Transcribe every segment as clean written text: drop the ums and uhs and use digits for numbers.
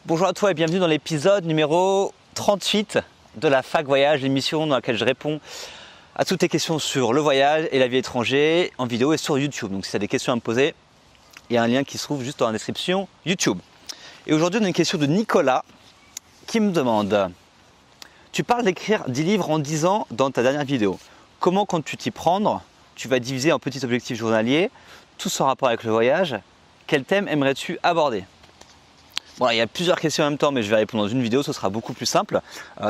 Bonjour à toi et bienvenue dans l'épisode numéro 38 de la Fac Voyage, l'émission dans laquelle je réponds à toutes tes questions sur le voyage et la vie étrangère en vidéo et sur YouTube. Donc si tu as des questions à me poser, il y a un lien qui se trouve juste dans la description YouTube. Et aujourd'hui, on a une question de Nicolas qui me demande: tu parles d'écrire 10 livres en 10 ans dans ta dernière vidéo. Comment comptes-tu t'y prendre? Tu vas diviser en petits objectifs journaliers, tous en rapport avec le voyage. Quel thème aimerais-tu aborder? Bon, il y a plusieurs questions en même temps, mais je vais répondre dans une vidéo, ce sera beaucoup plus simple.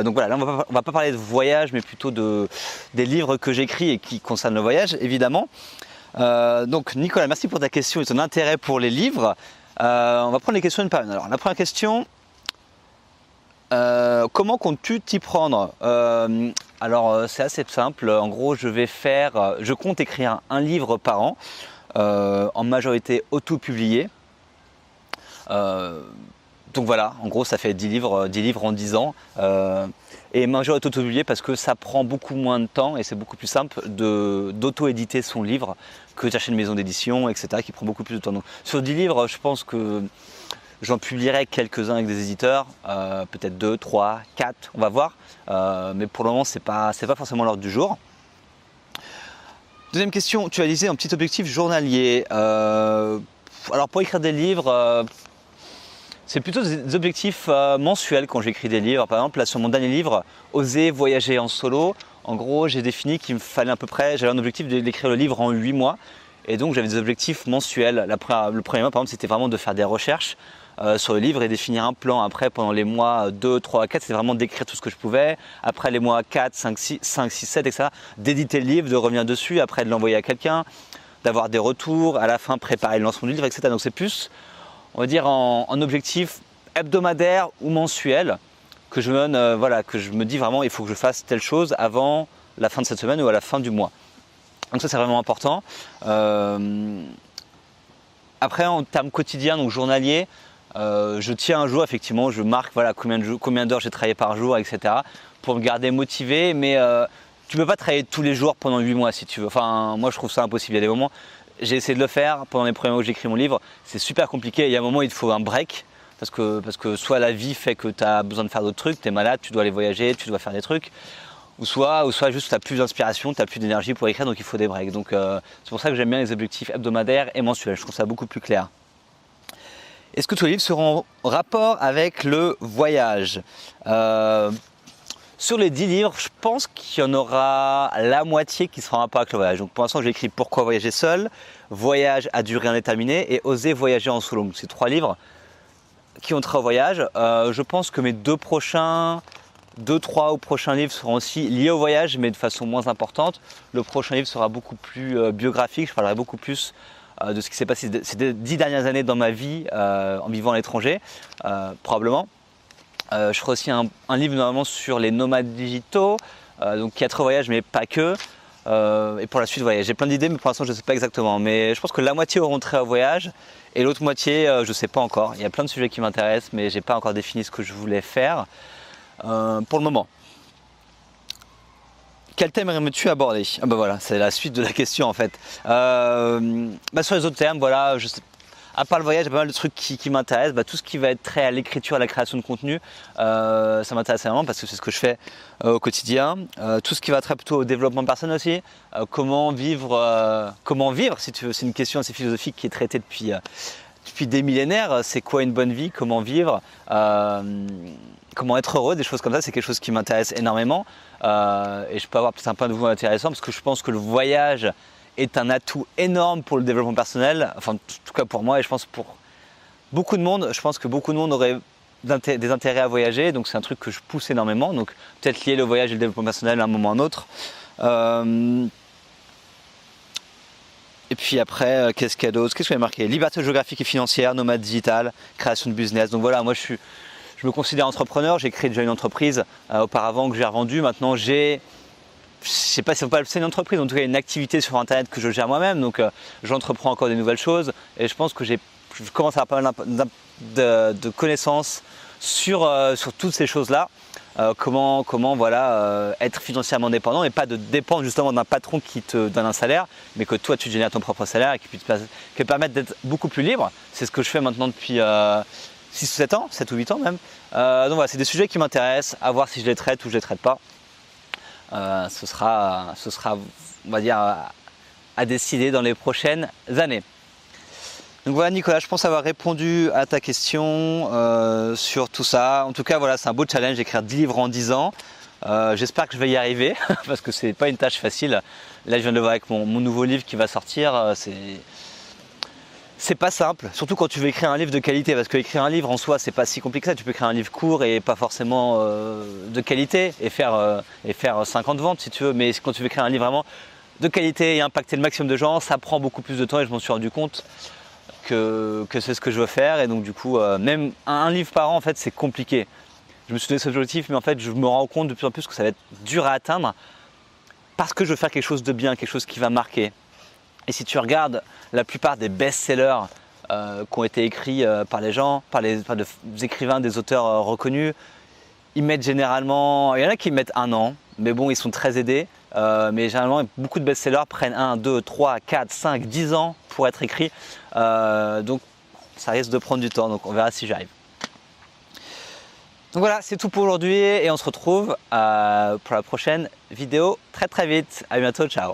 Donc voilà, là on va pas parler de voyage, mais plutôt des livres que j'écris et qui concernent le voyage, évidemment. Donc Nicolas, merci pour ta question et ton intérêt pour les livres. On va prendre les questions une par une. Alors la première question, comment comptes-tu t'y prendre? Alors c'est assez simple, en gros je compte écrire un livre par an, en majorité auto-publié. Donc voilà, en gros ça fait 10 livres en 10 ans et majorité auto-publié parce que ça prend beaucoup moins de temps et c'est beaucoup plus simple d'auto-éditer son livre que d'acheter une maison d'édition, etc. qui prend beaucoup plus de temps. Donc, sur 10 livres, je pense que j'en publierai quelques-uns avec des éditeurs, peut-être 2, 3, 4, on va voir. Mais pour le moment, c'est pas forcément l'ordre du jour. Deuxième question, tu as lisé un petit objectif journalier. Alors pour écrire des livres, c'est plutôt des objectifs mensuels quand j'écris des livres. Par exemple, là sur mon dernier livre, Oser voyager en solo, en gros j'ai défini qu'il me fallait à peu près, j'avais un objectif d'écrire le livre en 8 mois. Et donc j'avais des objectifs mensuels. Le premier mois par exemple c'était vraiment de faire des recherches sur le livre et définir un plan. Après pendant les mois 2, 3, 4 c'était vraiment d'écrire tout ce que je pouvais. Après les mois 4, 5, 6, 7 etc. d'éditer le livre, de revenir dessus, après de l'envoyer à quelqu'un, d'avoir des retours, à la fin préparer le lancement du livre, etc. Donc c'est plus, on va dire, en objectif hebdomadaire ou mensuel que je me donne, voilà, que je me dis vraiment il faut que je fasse telle chose avant la fin de cette semaine ou à la fin du mois. Donc ça c'est vraiment important. Après en termes quotidiens, donc journaliers, je tiens un jour effectivement, je marque voilà, combien d'heures j'ai travaillé par jour, etc. pour me garder motivé, mais tu ne peux pas travailler tous les jours pendant 8 mois si tu veux. Enfin, moi je trouve ça impossible. Il y a des moments, j'ai essayé de le faire pendant les premiers mois où j'écris mon livre, c'est super compliqué. Il y a un moment où il te faut un break parce que soit la vie fait que tu as besoin de faire d'autres trucs, tu es malade, tu dois aller voyager, tu dois faire des trucs, ou soit juste tu n'as plus d'inspiration, tu n'as plus d'énergie pour écrire, donc il faut des breaks. Donc c'est pour ça que j'aime bien les objectifs hebdomadaires et mensuels, je trouve ça beaucoup plus clair. Est-ce que tous les livres seront en rapport avec le voyage? Sur les 10 livres, je pense qu'il y en aura la moitié qui sera en rapport avec le voyage. Donc pour l'instant, j'ai écrit Pourquoi voyager seul, Voyage à durée indéterminée et Oser voyager en solo. Donc, c'est 3 livres qui ont trait au voyage. Je pense que mes 3 prochains livres seront aussi liés au voyage, mais de façon moins importante. Le prochain livre sera beaucoup plus biographique. Je parlerai beaucoup plus de ce qui s'est passé ces 10 dernières années dans ma vie en vivant à l'étranger, probablement. Je ferai aussi un livre normalement sur les nomades digitaux, donc qui a trait au voyage mais pas que. Et pour la suite, j'ai plein d'idées mais pour l'instant je ne sais pas exactement. Mais je pense que la moitié auront trait au voyage et l'autre moitié je ne sais pas encore. Il y a plein de sujets qui m'intéressent mais je n'ai pas encore défini ce que je voulais faire pour le moment. Quel thème aimerais-tu aborder? Ah bah voilà, c'est la suite de la question en fait. Sur les autres thèmes, voilà, je sais. À part le voyage, il y a pas mal de trucs qui m'intéressent. Tout ce qui va être trait à l'écriture, à la création de contenu, ça m'intéresse énormément parce que c'est ce que je fais au quotidien. Tout ce qui va trait plutôt au développement personnel aussi. Comment vivre, si tu veux, c'est une question assez philosophique qui est traitée depuis des millénaires. C'est quoi une bonne vie? Comment vivre? Comment être heureux? Des choses comme ça, c'est quelque chose qui m'intéresse énormément. Et je peux avoir peut-être un point de vue intéressant parce que je pense que le voyage est un atout énorme pour le développement personnel, enfin en tout cas pour moi et je pense pour beaucoup de monde. Je pense que beaucoup de monde aurait des intérêts à voyager, donc c'est un truc que je pousse énormément, donc peut-être lier le voyage et le développement personnel à un moment ou à un autre. Et puis après, qu'est-ce qu'il y a d'autre? Qu'est-ce que j'ai marqué? Liberté géographique et financière, nomade digital, création de business. Donc voilà, moi je me considère entrepreneur, j'ai créé déjà une entreprise auparavant que j'ai revendue, maintenant je ne sais pas si on peut appeler ça une entreprise, en tout cas une activité sur internet que je gère moi-même, donc j'entreprends encore des nouvelles choses et je pense que je commence à avoir pas mal de connaissances sur toutes ces choses-là, comment voilà, être financièrement indépendant et pas de dépendre justement d'un patron qui te donne un salaire, mais que toi tu génères ton propre salaire et qui peut te permettre d'être beaucoup plus libre. C'est ce que je fais maintenant depuis 6 ou 7 ans, 7 ou 8 ans même. Donc voilà, c'est des sujets qui m'intéressent, à voir si je les traite ou je les traite pas. Ce sera, on va dire, à décider dans les prochaines années. Donc voilà Nicolas, je pense avoir répondu à ta question sur tout ça. En tout cas voilà, c'est un beau challenge d'écrire 10 livres en 10 ans. J'espère que je vais y arriver parce que c'est pas une tâche facile. Là je viens de le voir avec mon nouveau livre qui va sortir. C'est pas simple, surtout quand tu veux écrire un livre de qualité, parce que écrire un livre en soi c'est pas si compliqué que ça. Tu peux écrire un livre court et pas forcément de qualité et faire 50 ventes si tu veux, mais quand tu veux écrire un livre vraiment de qualité et impacter le maximum de gens, ça prend beaucoup plus de temps et je m'en suis rendu compte que c'est ce que je veux faire. Et donc du coup, même un livre par an en fait c'est compliqué. Je me suis donné cet objectif, mais en fait je me rends compte de plus en plus que ça va être dur à atteindre parce que je veux faire quelque chose de bien, quelque chose qui va marquer. Et si tu regardes la plupart des best-sellers qui ont été écrits par les gens, par des écrivains, des auteurs reconnus, ils mettent généralement, il y en a qui mettent 1 an, mais bon, ils sont très aidés. Mais généralement, beaucoup de best-sellers prennent 1, 2, 3, 4, 5, 10 ans pour être écrits. Donc, ça risque de prendre du temps. Donc, on verra si j'arrive. Donc voilà, c'est tout pour aujourd'hui et on se retrouve pour la prochaine vidéo très très vite. À bientôt, ciao.